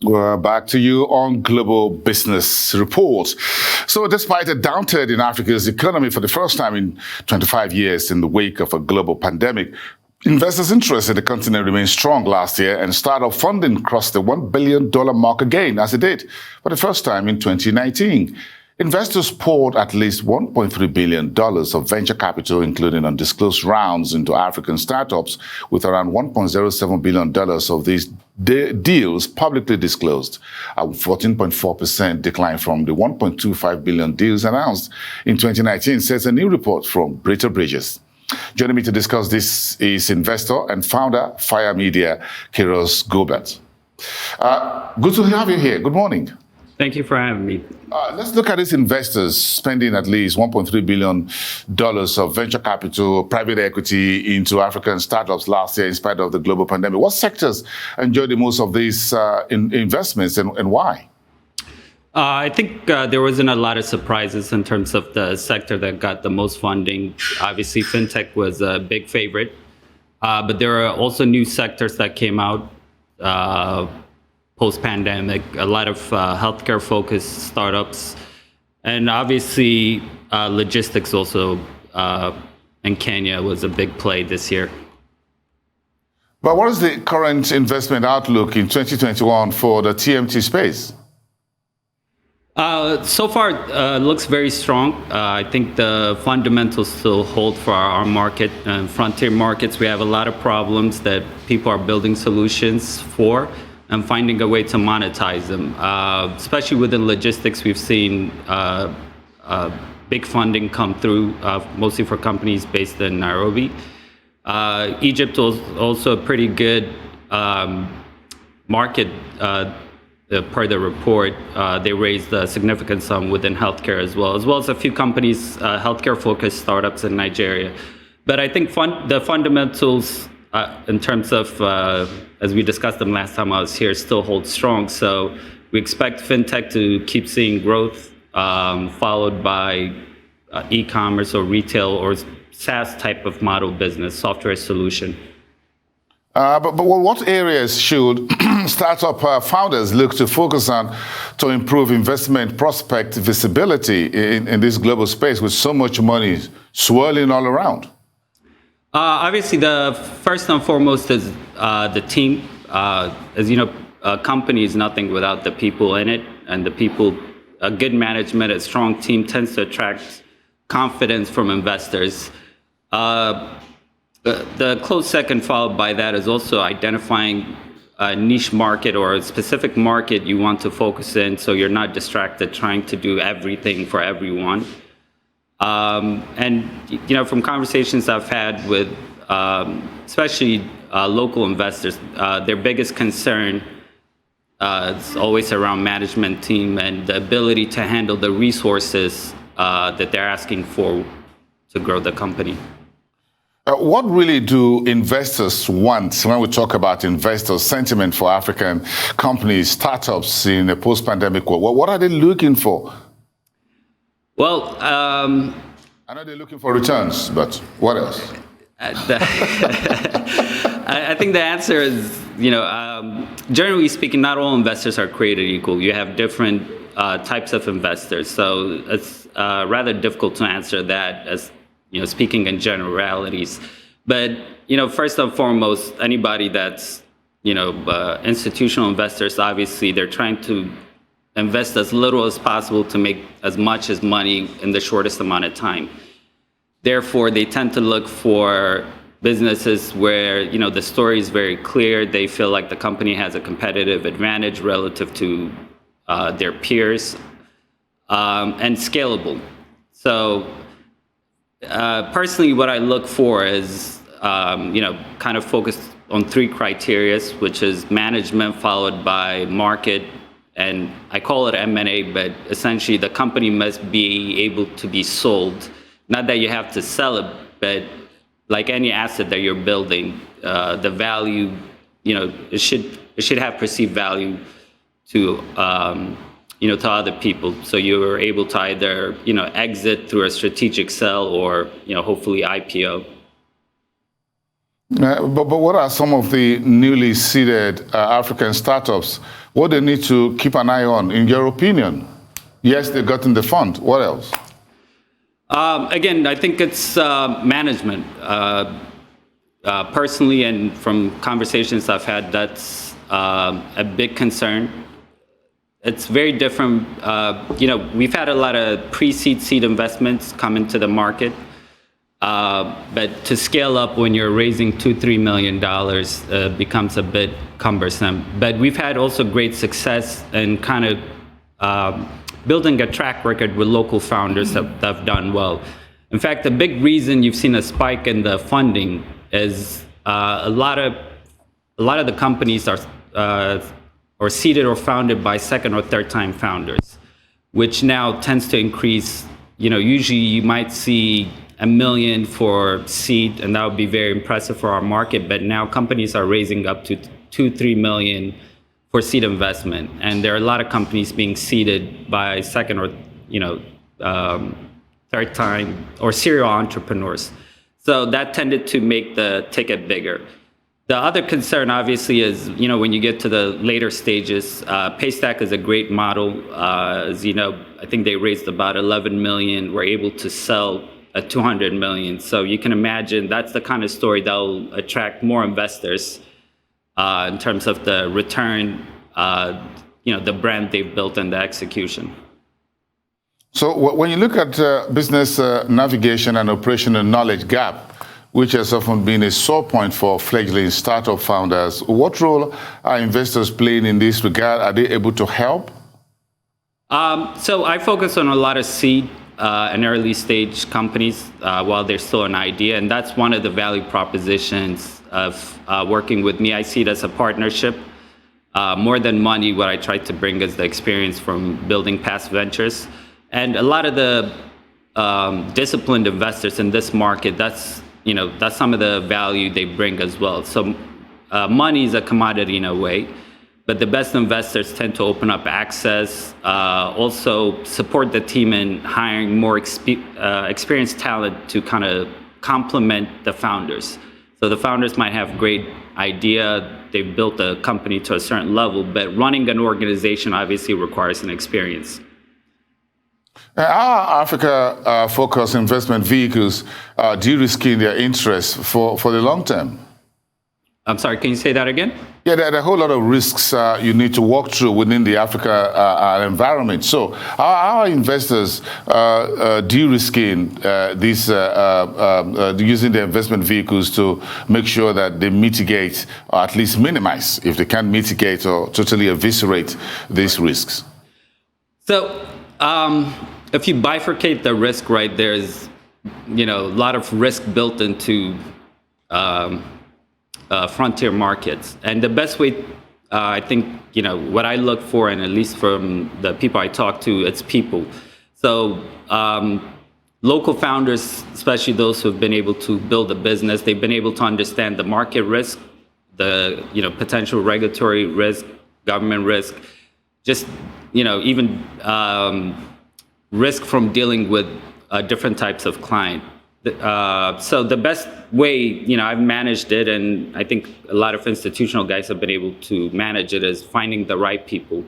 We're back to you on Global Business Report. So despite a downturn in Africa's economy for the first time in 25 years in the wake of a global pandemic, investors' interest in the continent remained strong last year, and startup funding crossed the $1 billion mark again, as it did for the first time in 2019. Investors poured at least $1.3 billion of venture capital, including undisclosed rounds, into African startups, with around $1.07 billion of these deals publicly disclosed, a 14.4% decline from the $1.25 billion deals announced in 2019, says a new report from Britta Bridges. Joining me to discuss this is investor and founder, FAYA Media, Kiros Gulbet. Good to have you here. Good morning. Thank you for having me. Let's look at these investors spending at least $1.3 billion of venture capital, private equity into African startups last year in spite of the global pandemic. What sectors enjoyed the most of these investments and why? I think there wasn't a lot of surprises in terms of the sector that got the most funding. Obviously, fintech was a big favorite, but there are also new sectors that came out post-pandemic, a lot of healthcare-focused startups, and obviously logistics also in Kenya was a big play this year. But what is the current investment outlook in 2021 for the TMT space? So far, looks very strong. I think the fundamentals still hold for our market. Frontier markets, we have a lot of problems that people are building solutions for and finding a way to monetize them. Especially within logistics, we've seen big funding come through, mostly for companies based in Nairobi. Egypt was also a pretty good market. Per the report, they raised a significant sum within healthcare as well as a few companies, healthcare-focused startups in Nigeria. But I think the fundamentals in terms of, as we discussed them last time I was here, still hold strong. So we expect fintech to keep seeing growth, followed by e-commerce or retail or SaaS type of model business, software solution. But what areas should startup founders look to focus on to improve investment prospect visibility in this global space with so much money swirling all around? Obviously, the first and foremost is the team. As you know, a company is nothing without the people in it, and the people, a good management, a strong team tends to attract confidence from investors. The close second followed by that is also identifying a niche market or a specific market you want to focus in so you're not distracted trying to do everything for everyone. And, you know, from conversations I've had with especially local investors, their biggest concern is always around management team and the ability to handle the resources that they're asking for to grow the company. What really do investors want when we talk about investor sentiment for African companies, startups in a post-pandemic world? What are they looking for? Well, I know they're looking for returns, but what else? I think the answer is, you know, generally speaking, not all investors are created equal. You have different types of investors, so it's rather difficult to answer that as, you know, speaking in generalities. But, you know, first and foremost, anybody that's, you know, institutional investors, obviously, they're trying to invest as little as possible to make as much as money in the shortest amount of time. Therefore, they tend to look for businesses where, you know, the story is very clear. They feel like the company has a competitive advantage relative to their peers, and scalable. So, personally, what I look for is, you know, kind of focused on three criteria, which is management followed by market, and I call it M&A, but essentially the company must be able to be sold. Not that you have to sell it, but like any asset that you're building, the value, you know, it should have perceived value to you know, to other people. So you're able to either, you know, exit through a strategic sell or, you know, hopefully IPO. But what are some of the newly seeded African startups? What they need to keep an eye on, in your opinion? Yes, they've gotten the fund. What else? Again, I think it's management. Personally, and from conversations I've had, that's a big concern. It's very different. We've had a lot of pre-seed seed investments come into the market. But to scale up when you're raising $2-3 million becomes a bit cumbersome. But we've had also great success in kind of building a track record with local founders that have done well. In fact, the big reason you've seen a spike in the funding is a lot of the companies are seeded or founded by second or third time founders, which now tends to increase. Usually you might see $1 million for seed, and that would be very impressive for our market. But now companies are raising up to $2-3 million for seed investment, and there are a lot of companies being seeded by second or third time or serial entrepreneurs. So that tended to make the ticket bigger. The other concern, obviously, is when you get to the later stages, Paystack is a great model. As you know, I think they raised about 11 million. We're able to sell at 200 million. So you can imagine that's the kind of story that will attract more investors in terms of the return, the brand they've built and the execution. So when you look at business navigation and operational knowledge gap, which has often been a sore point for fledgling startup founders, what role are investors playing in this regard? Are they able to help? So I focus on a lot of seed and early stage companies while they're still an idea. And that's one of the value propositions of working with me. I see it as a partnership. More than money, what I try to bring is the experience from building past ventures. And a lot of the disciplined investors in this market, that's some of the value they bring as well. So money is a commodity in a way, but the best investors tend to open up access, also support the team in hiring more experienced talent to kind of complement the founders. So the founders might have great idea, they've built a company to a certain level, but running an organization obviously requires an experience. Are Africa-focused investment vehicles de-risking their interests for the long term? I'm sorry, can you say that again? Yeah, there are a whole lot of risks you need to walk through within the Africa environment. So how are investors de-risking these, using the investment vehicles to make sure that they mitigate, or at least minimize, if they can't mitigate or totally eviscerate these risks? So if you bifurcate the risk, right, there's a lot of risk built into frontier markets. And the best way, I think, what I look for, and at least from the people I talk to, it's people. So local founders, especially those who have been able to build a business, they've been able to understand the market risk, the potential regulatory risk, government risk, just even risk from dealing with different types of client. So the best way, I've managed it, and I think a lot of institutional guys have been able to manage it, is finding the right people.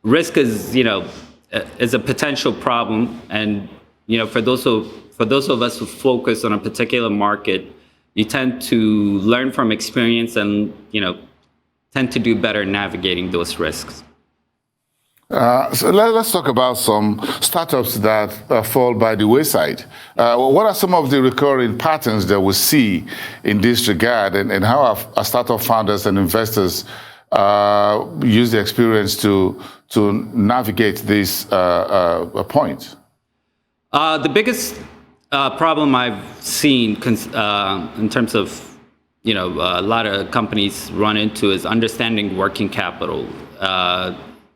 Risk is, is a potential problem, and for those of us who focus on a particular market, you tend to learn from experience and tend to do better navigating those risks. So let's talk about some startups that fall by the wayside. What are some of the recurring patterns that we see in this regard, and how have startup founders and investors use the experience to navigate this point? The biggest problem I've seen in terms of a lot of companies run into is understanding working capital.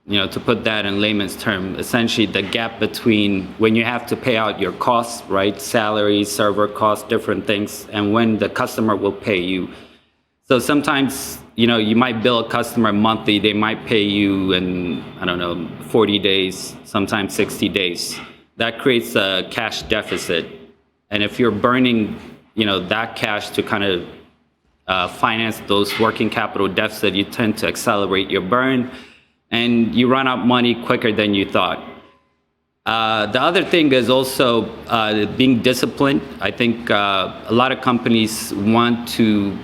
To put that in layman's term, essentially the gap between when you have to pay out your costs, right, salaries, server costs, different things, and when the customer will pay you. So sometimes, you might bill a customer monthly, they might pay you in, 40 days, sometimes 60 days. That creates a cash deficit. And if you're burning that cash to kind of finance those working capital deficits, you tend to accelerate your burn, and you run out money quicker than you thought. The other thing is also being disciplined. I think a lot of companies want to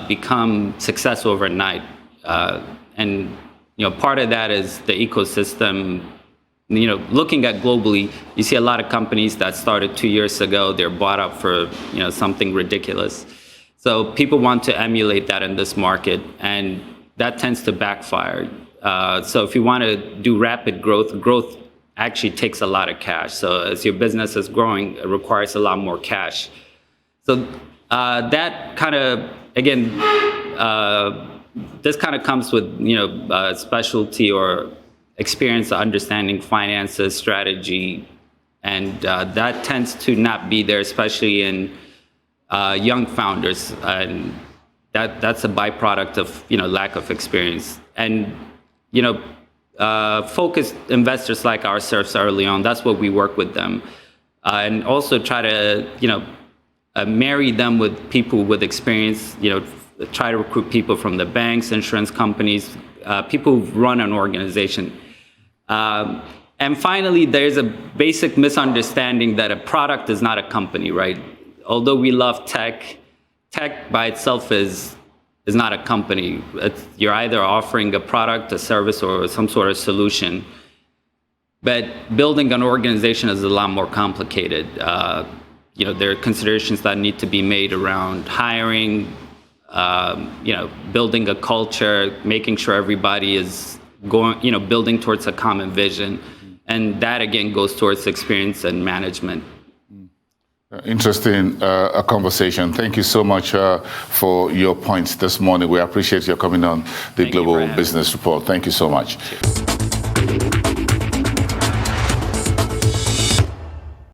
become successful overnight, and part of that is the ecosystem. Looking at globally, you see a lot of companies that started 2 years ago. They're bought up for something ridiculous. So people want to emulate that in this market, and that tends to backfire. So if you want to do rapid growth actually takes a lot of cash. So as your business is growing, it requires a lot more cash. So that kind of, again, this kind of comes with specialty or experience understanding finances, strategy, and that tends to not be there, especially in young founders, and that's a byproduct of lack of experience. And focused investors like ourselves early on, that's what we work with them, and also try to marry them with people with experience. Try to recruit people from the banks, insurance companies, people who run an organization. And finally, there's a basic misunderstanding that a product is not a company, right? Although we love tech by itself is not a company. You're either offering a product, a service, or some sort of solution. But building an organization is a lot more complicated. There are considerations that need to be made around hiring, building a culture, making sure everybody is going, building towards a common vision. And that, again, goes towards experience and management. Interesting conversation. Thank you so much for your points this morning. We appreciate your coming on the Global Business Report. Thank you so much.